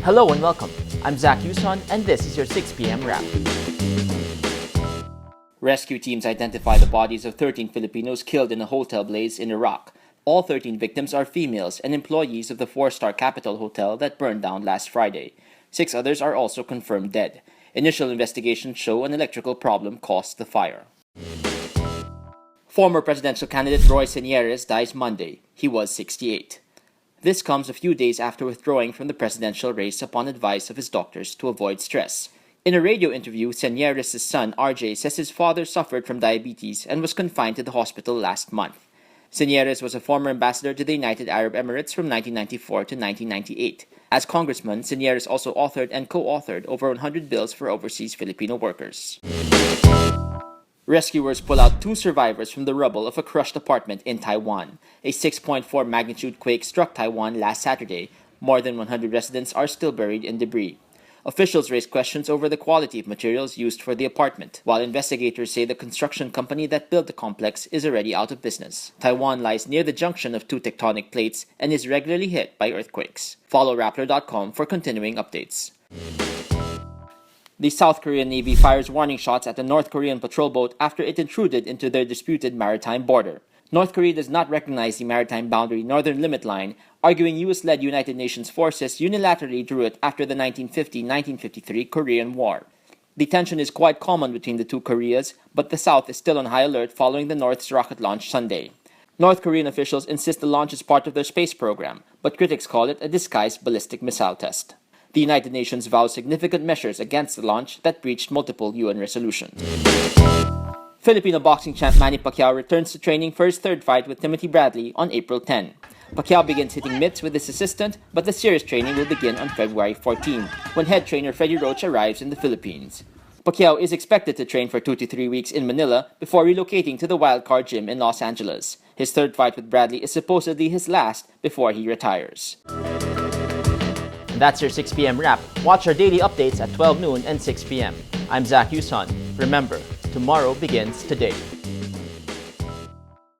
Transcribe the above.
Hello and welcome. I'm Zak Yuson and this is your 6 p.m. wrap. Rescue teams identify the bodies of 13 Filipinos killed in a hotel blaze in Iraq. All 13 victims are females and employees of the 4-star Capital Hotel that burned down last Friday. 6 others are also confirmed dead. Initial investigations show an electrical problem caused the fire. Former presidential candidate Roy Señeres dies Monday. He was 68. This comes a few days after withdrawing from the presidential race upon advice of his doctors to avoid stress. In a radio interview, Señeres' son RJ says his father suffered from diabetes and was confined to the hospital last month. Señeres was a former ambassador to the United Arab Emirates from 1994 to 1998. As congressman, Señeres also authored and co-authored over 100 bills for overseas Filipino workers. Rescuers pull out 2 survivors from the rubble of a crushed apartment in Taiwan. A 6.4 magnitude quake struck Taiwan last Saturday. More than 100 residents are still buried in debris. Officials raise questions over the quality of materials used for the apartment, while investigators say the construction company that built the complex is already out of business. Taiwan lies near the junction of 2 tectonic plates and is regularly hit by earthquakes. Follow Rappler.com for continuing updates. The South Korean Navy fires warning shots at the North Korean patrol boat after it intruded into their disputed maritime border. North Korea does not recognize the maritime boundary northern limit line, arguing U.S.-led United Nations forces unilaterally drew it after the 1950-1953 Korean War. The tension is quite common between the two Koreas, but the South is still on high alert following the North's rocket launch Sunday. North Korean officials insist the launch is part of their space program, but critics call it a disguised ballistic missile test. The United Nations vows significant measures against the launch that breached multiple UN resolutions. Filipino boxing champ Manny Pacquiao returns to training for his third fight with Timothy Bradley on April 10. Pacquiao begins hitting mitts with his assistant, but the serious training will begin on February 14, when head trainer Freddie Roach arrives in the Philippines. Pacquiao is expected to train for 2 to 3 weeks in Manila before relocating to the Wildcard Gym in Los Angeles. His third fight with Bradley is supposedly his last before he retires. And that's your 6 p.m. wrap. Watch our daily updates at 12 noon and 6 p.m. I'm Zak Yuson. Remember, tomorrow begins today.